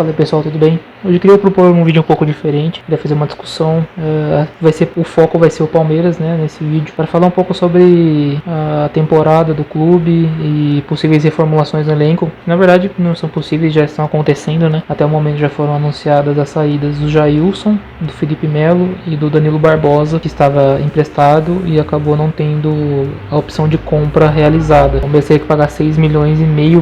Fala aí, pessoal, tudo bem? Hoje eu queria propor um vídeo um pouco diferente, queria fazer uma discussão, o foco vai ser o Palmeiras, né, nesse vídeo, para falar um pouco sobre a temporada do clube e possíveis reformulações no elenco. Na verdade não são possíveis, já estão acontecendo, né? Até o momento já foram anunciadas as saídas do Jailson, do Felipe Melo e do Danilo Barbosa, que estava emprestado e acabou não tendo a opção de compra realizada. O Palmeiras teve que pagar 6,5 milhões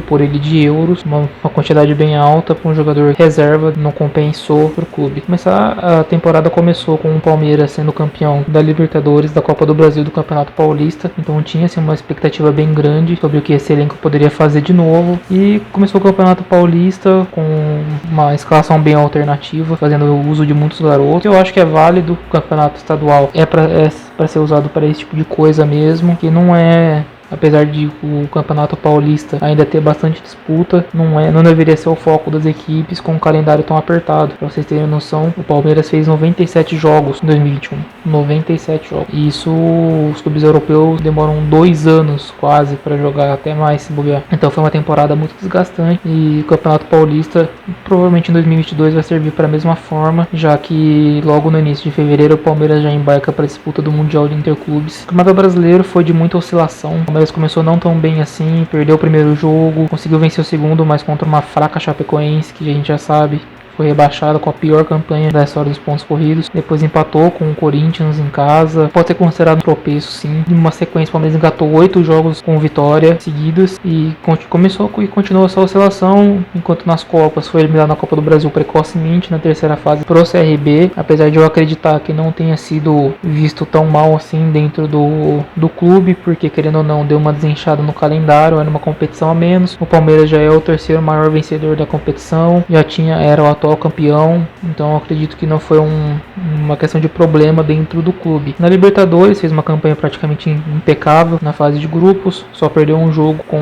por ele de euros, uma quantidade bem alta para um jogador reserva, não compensou para o clube. A temporada começou com o Palmeiras sendo campeão da Libertadores, da Copa do Brasil, do Campeonato Paulista, então tinha-se uma expectativa bem grande sobre o que esse elenco poderia fazer de novo, e começou o Campeonato Paulista com uma escalação bem alternativa, fazendo uso de muitos garotos. Eu acho que é válido. O Campeonato Estadual é para ser usado para esse tipo de coisa mesmo, que não é... Apesar de o Campeonato Paulista ainda ter bastante disputa, não deveria ser o foco das equipes com um calendário tão apertado. Para vocês terem noção, o Palmeiras fez 97 jogos em 2021. 97 jogos. E isso, os clubes europeus demoram 2 anos quase para jogar, até mais se bobear. Então foi uma temporada muito desgastante. E o Campeonato Paulista provavelmente em 2022 vai servir para a mesma forma, já que logo no início de fevereiro o Palmeiras já embarca para a disputa do Mundial de Interclubes. O Campeonato Brasileiro foi de muita oscilação. Palmeiras começou não tão bem assim, perdeu o primeiro jogo, conseguiu vencer o segundo, mas contra uma fraca Chapecoense, que a gente já sabe, foi rebaixado com a pior campanha da história dos pontos corridos. Depois empatou com o Corinthians em casa. Pode ser considerado um tropeço, sim. Em uma sequência, o Palmeiras engatou 8 jogos com vitória seguidas e começou e continuou essa oscilação, enquanto nas Copas foi eliminado na Copa do Brasil precocemente na terceira fase pro CRB, apesar de eu acreditar que não tenha sido visto tão mal assim dentro do clube, porque querendo ou não deu uma desinchada no calendário, era uma competição a menos. O Palmeiras já é o terceiro maior vencedor da competição, era o atual campeão, então eu acredito que não foi uma questão de problema dentro do clube. Na Libertadores fez uma campanha praticamente impecável na fase de grupos, só perdeu um jogo com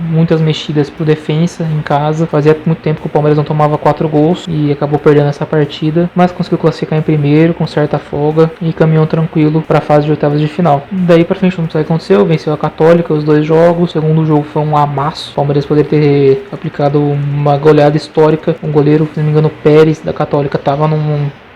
muitas mexidas pro defensa em casa. Fazia muito tempo que o Palmeiras não tomava 4 gols e acabou perdendo essa partida, mas conseguiu classificar em primeiro com certa folga e caminhou tranquilo para a fase de oitavas de final. Daí para frente não sei o que aconteceu, venceu a Católica os 2 jogos, o segundo jogo foi um amasso. O Palmeiras poderia ter aplicado uma goleada histórica, um goleiro, se não me engano, Pérez da Católica estava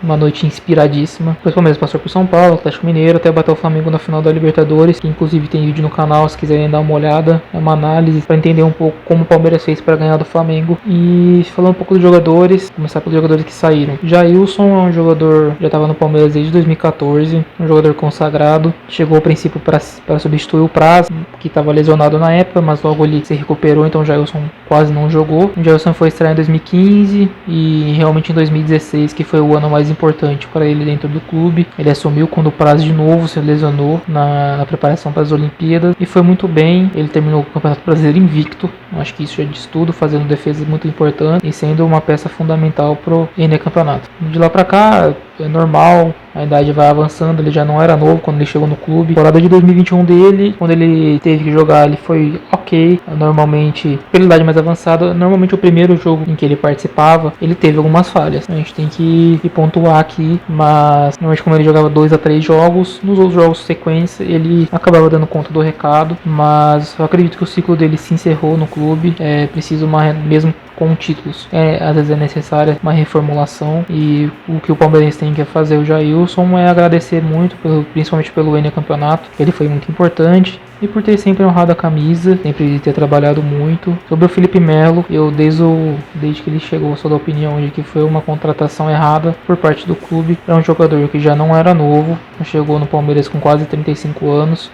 uma noite inspiradíssima. Depois o Palmeiras passou por São Paulo, Atlético Mineiro, até bater o Flamengo na final da Libertadores, que inclusive tem vídeo no canal se quiserem dar uma olhada, é uma análise para entender um pouco como o Palmeiras fez para ganhar do Flamengo. E falando um pouco dos jogadores, começar pelos jogadores que saíram. Jailson é um jogador, já estava no Palmeiras desde 2014, um jogador consagrado, chegou a princípio para substituir o Praz, que estava lesionado na época, mas logo ele se recuperou, então o Jailson quase não jogou. O Jailson foi estrear em 2015 e realmente em 2016, que foi o ano mais importante para ele dentro do clube. Ele assumiu quando o Praz de novo se lesionou na preparação para as Olimpíadas e foi muito bem. Ele terminou o Campeonato Brasileiro invicto, acho que isso já diz tudo, fazendo defesas muito importantes e sendo uma peça fundamental pro campeonato. De lá para cá é normal, a idade vai avançando, ele já não era novo quando ele chegou no clube. A temporada de 2021 dele, quando ele teve que jogar, ele foi ok. Normalmente, pela idade mais avançada, normalmente o primeiro jogo em que ele participava, ele teve algumas falhas. A gente tem que pontuar aqui, mas normalmente como ele jogava 2 a 3 jogos, nos outros jogos sequência, ele acabava dando conta do recado. Mas eu acredito que o ciclo dele se encerrou no clube, é preciso mesmo com títulos. Às vezes é necessária uma reformulação e o que o Palmeiras tem que fazer, o Jailson, é agradecer muito, principalmente pelo campeonato. Ele foi muito importante e por ter sempre honrado a camisa, sempre ter trabalhado muito. Sobre o Felipe Melo, eu desde que ele chegou sou da opinião de que foi uma contratação errada por parte do clube. É um jogador que já não era novo, chegou no Palmeiras com quase 35 anos.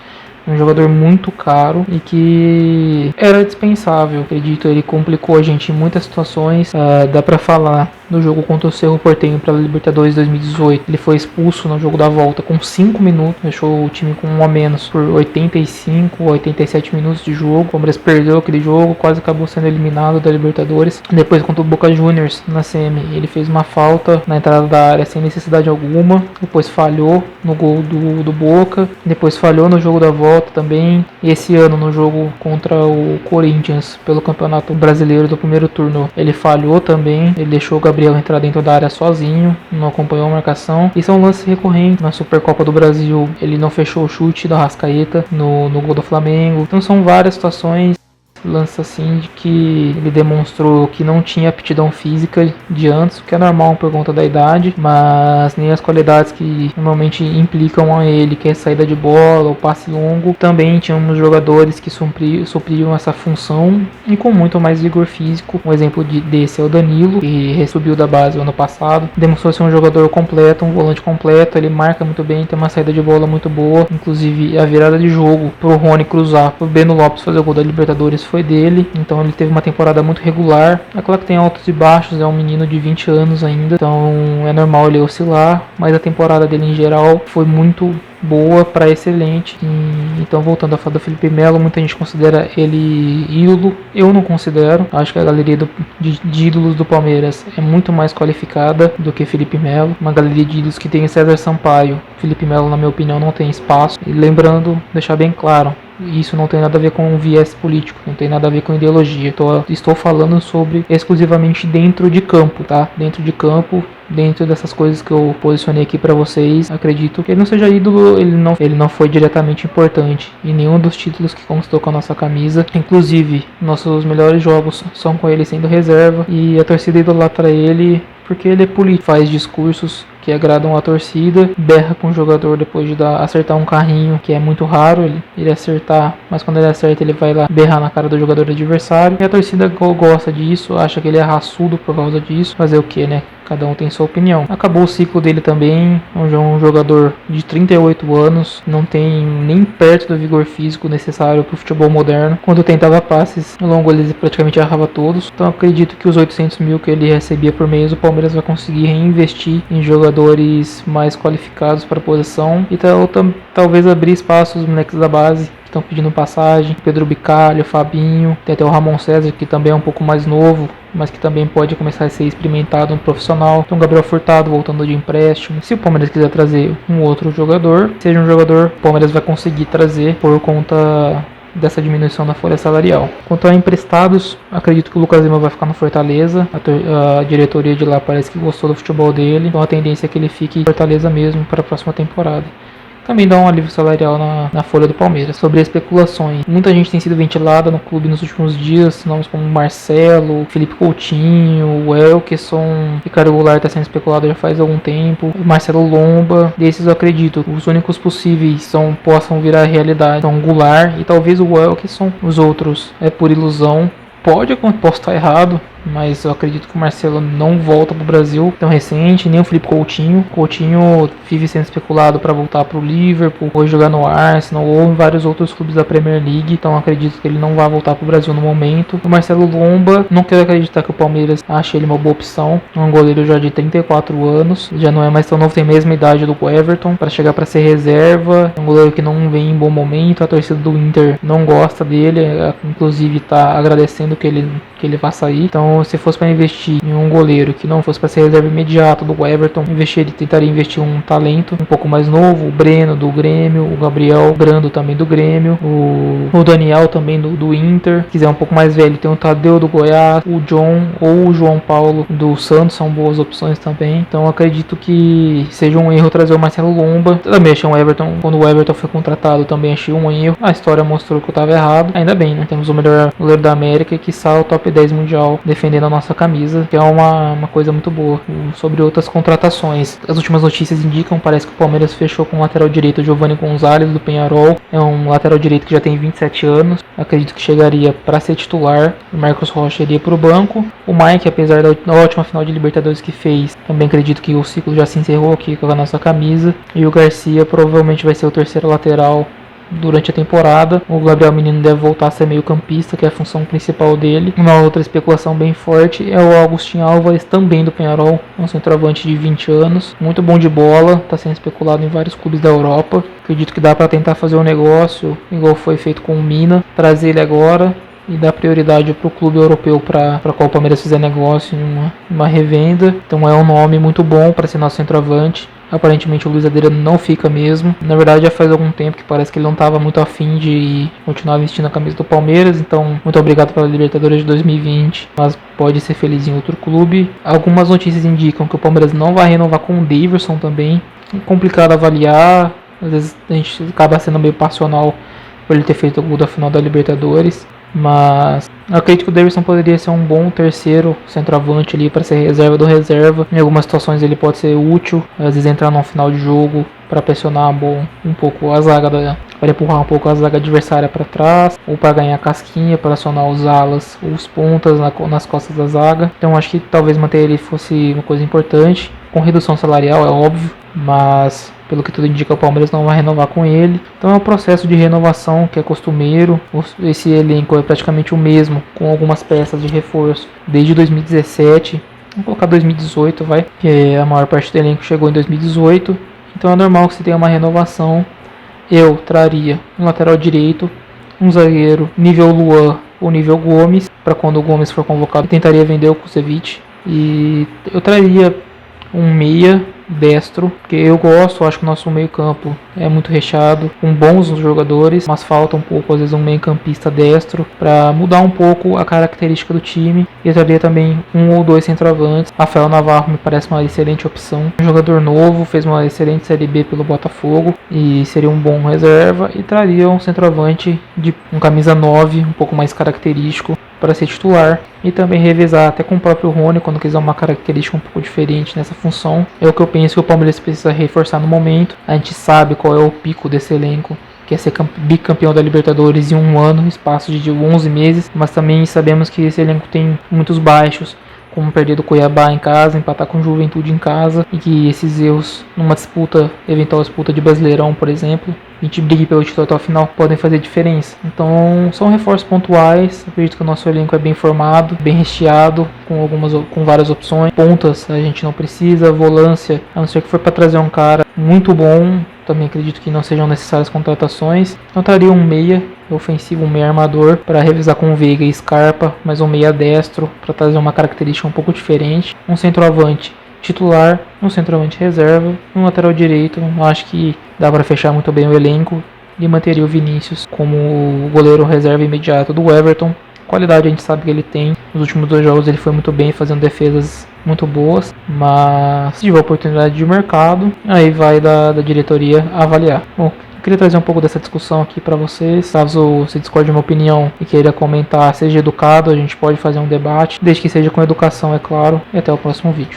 Um jogador muito caro e que era dispensável. Acredito, ele complicou a gente em muitas situações. Dá pra falar no jogo contra o Cerro Porteño pela Libertadores 2018. Ele foi expulso no jogo da volta com 5 minutos, deixou o time com 1 a menos por 85, 87 minutos de jogo. O Palmeiras perdeu aquele jogo, quase acabou sendo eliminado da Libertadores. Depois contra o Boca Juniors na semi, ele fez uma falta na entrada da área sem necessidade alguma. Depois falhou no gol do Boca. Depois falhou no jogo da volta também. E esse ano no jogo contra o Corinthians pelo Campeonato Brasileiro do primeiro turno, ele falhou também. Ele deixou o Gabriel entrar dentro da área sozinho, não acompanhou a marcação. Isso é um lance recorrente na Supercopa do Brasil. Ele não fechou o chute da Arrascaeta no gol do Flamengo. Então são várias situações lances assim de que ele demonstrou que não tinha aptidão física de antes, o que é normal por conta da idade, mas nem as qualidades que normalmente implicam a ele, que é saída de bola, o passe longo. Também tínhamos jogadores que supriam essa função e com muito mais vigor físico. Um exemplo desse é o Danilo, que subiu da base o ano passado, demonstrou ser um jogador completo, um volante completo, ele marca muito bem, tem uma saída de bola muito boa, inclusive a virada de jogo pro Rony cruzar, pro Breno Lopes fazer o gol da Libertadores foi dele, então ele teve uma temporada muito regular. É claro que tem altos e baixos, é um menino de 20 anos ainda, então é normal ele oscilar, mas a temporada dele em geral foi muito boa para excelente. Então, voltando a falar do Felipe Melo, muita gente considera ele ídolo, eu não considero. Acho que a galeria de ídolos do Palmeiras é muito mais qualificada do que Felipe Melo, uma galeria de ídolos que tem César Sampaio. Felipe Melo, na minha opinião, não tem espaço. E lembrando, deixar bem claro, isso não tem nada a ver com viés político, não tem nada a ver com ideologia. Estou falando sobre exclusivamente dentro de campo, tá? Dentro de campo, dentro dessas coisas que eu posicionei aqui para vocês. Acredito que ele não seja ídolo, ele não foi diretamente importante em nenhum dos títulos que conquistou com a nossa camisa. Inclusive, nossos melhores jogos são com ele sendo reserva, e a torcida idolatra ele porque ele é político, faz discursos que agradam a torcida, berra com o jogador depois de acertar um carrinho, que é muito raro ele acertar, mas quando ele acerta ele vai lá berrar na cara do jogador adversário, e a torcida gosta disso, acha que ele é raçudo por causa disso. Fazer o que, né? Cada um tem sua opinião. Acabou o ciclo dele também, um jogador de 38 anos, não tem nem perto do vigor físico necessário para o futebol moderno. Quando tentava passes longo ele praticamente errava todos. Então acredito que os 800 mil que ele recebia por mês, o Palmeiras vai conseguir reinvestir em jogadores mais qualificados para a posição, e talvez abrir espaço aos moleques da base estão pedindo passagem, Pedro Bicalho, Fabinho, tem até o Ramon César, que também é um pouco mais novo, mas que também pode começar a ser experimentado no profissional. Então Gabriel Furtado voltando de empréstimo. Se o Palmeiras quiser trazer um outro jogador, seja um jogador, o Palmeiras vai conseguir trazer por conta dessa diminuição da folha salarial. Quanto a emprestados, acredito que o Lucas Lima vai ficar no Fortaleza. A diretoria de lá parece que gostou do futebol dele, então a tendência é que ele fique em Fortaleza mesmo para a próxima temporada. Também dá um alívio salarial na folha do Palmeiras. Sobre especulações, muita gente tem sido ventilada no clube nos últimos dias, nomes como Marcelo, Felipe Coutinho, o Elkeson, Ricardo Goulart está sendo especulado já faz algum tempo, Marcelo Lomba. Desses eu acredito, os únicos possíveis possam virar realidade são Goulart e talvez o Elkeson. Os outros é por ilusão. Posso estar errado, mas eu acredito que o Marcelo não volta para o Brasil tão recente, nem o Felipe Coutinho. Coutinho vive sendo especulado para voltar para o Liverpool, ou jogar no Arsenal, ou em vários outros clubes da Premier League, então acredito que ele não vai voltar para o Brasil no momento. O Marcelo Lomba, não quero acreditar que o Palmeiras ache ele uma boa opção, um goleiro já de 34 anos, já não é mais tão novo, tem a mesma idade do Everton, para chegar para ser reserva, um goleiro que não vem em bom momento, a torcida do Inter não gosta dele, inclusive está agradecendo que ele vá sair. Então, se fosse para investir em um goleiro que não fosse para ser reserva imediata do Everton, tentaria investir um talento um pouco mais novo, o Breno do Grêmio, o Gabriel Brando também do Grêmio, o Daniel também do Inter. Se quiser um pouco mais velho, tem o Tadeu do Goiás, o John ou o João Paulo do Santos, são boas opções também. Então, acredito que seja um erro trazer o Marcelo Lomba. Também achei um Everton, quando o Everton foi contratado, também achei um erro. A história mostrou que eu estava errado. Ainda bem, né? Temos o melhor goleiro da América, que sai o top 10 mundial defendendo a nossa camisa, que é uma coisa muito boa. Sobre outras contratações, as últimas notícias indicam, parece que o Palmeiras fechou com o lateral direito Giovanni Gonzalez do Penharol, é um lateral direito que já tem 27 anos, acredito que chegaria para ser titular. O Marcos Rocha iria para o banco, o Mike, apesar da ótima final de Libertadores que fez, também acredito que o ciclo já se encerrou aqui com a nossa camisa, e o Garcia provavelmente vai ser o terceiro lateral durante a temporada. O Gabriel Menino deve voltar a ser meio campista, que é a função principal dele. Uma outra especulação bem forte é o Augustin Álvares, também do Penharol, um centroavante de 20 anos, muito bom de bola, está sendo especulado em vários clubes da Europa. Acredito que dá para tentar fazer um negócio igual foi feito com o Mina, trazer ele agora e dar prioridade para o clube europeu para qual o Palmeiras fizer negócio em uma revenda. Então é um nome muito bom para ser nosso centroavante. Aparentemente o Luiz Adriano não fica mesmo. Na verdade já faz algum tempo que parece que ele não estava muito afim de continuar vestindo a camisa do Palmeiras. Então muito obrigado pela Libertadores de 2020, mas pode ser feliz em outro clube. Algumas notícias indicam que o Palmeiras não vai renovar com o Daverson também. É complicado avaliar, às vezes a gente acaba sendo meio passional por ele ter feito o gol da final da Libertadores. mas eu acredito que o Davidson poderia ser um bom terceiro centroavante ali para ser reserva do reserva. Em algumas situações ele pode ser útil, às vezes entrar no final de jogo para pressionar um pouco a zaga, para empurrar um pouco a zaga adversária para trás, ou para ganhar casquinha, para acionar os alas ou os pontas nas costas da zaga. Então acho que talvez manter ele fosse uma coisa importante, com redução salarial, é óbvio, mas pelo que tudo indica o Palmeiras não vai renovar com ele. Então é um processo de renovação que é costumeiro. Esse elenco é praticamente o mesmo, com algumas peças de reforço desde 2017. Vamos colocar 2018, vai, que a maior parte do elenco chegou em 2018. Então é normal que você tenha uma renovação. Eu traria um lateral direito, um zagueiro nível Luan ou nível Gomes, para quando o Gomes for convocado. Eu tentaria vender o Kusevich. E eu traria um meia destro, porque eu gosto, acho que o nosso meio campo é muito recheado, com bons jogadores, mas falta um pouco, às vezes, um meio campista destro, para mudar um pouco a característica do time. E eu traria também um ou dois centroavantes. Rafael Navarro me parece uma excelente opção, um jogador novo, fez uma excelente Série B pelo Botafogo, e seria um bom reserva. E traria um centroavante de um camisa 9, um pouco mais característico, para ser titular, e também revezar até com o próprio Rony quando quiser uma característica um pouco diferente nessa função. É o que eu penso que o Palmeiras precisa reforçar no momento. A gente sabe qual é o pico desse elenco, que é ser bicampeão da Libertadores em um ano, espaço de 11 meses, mas também sabemos que esse elenco tem muitos baixos, como perder do Cuiabá em casa, empatar com o Juventude em casa, e que esses erros numa disputa, eventual disputa de Brasileirão, por exemplo, a gente brigue pelo título até o final, podem fazer diferença. Então são reforços pontuais. Acredito que o nosso elenco é bem formado, bem recheado, com várias opções. Pontas a gente não precisa, volância, a não ser que for para trazer um cara muito bom, também acredito que não sejam necessárias contratações. Então estaria um meia ofensivo, um meia armador, para revisar com Veiga e Scarpa, mas um meia destro, para trazer uma característica um pouco diferente. Um centroavante titular, um centroavante reserva, um lateral direito. Acho que dá para fechar muito bem o elenco, e manteria o Vinícius como o goleiro reserva imediato do Everton. Qualidade a gente sabe que ele tem. Nos últimos 2 jogos ele foi muito bem, fazendo defesas muito boas, mas se tiver oportunidade de mercado, aí vai da diretoria avaliar. Bom, eu queria trazer um pouco dessa discussão aqui para vocês. Caso você discorde da minha opinião e queira comentar, seja educado, a gente pode fazer um debate, desde que seja com educação, é claro. E até o próximo vídeo.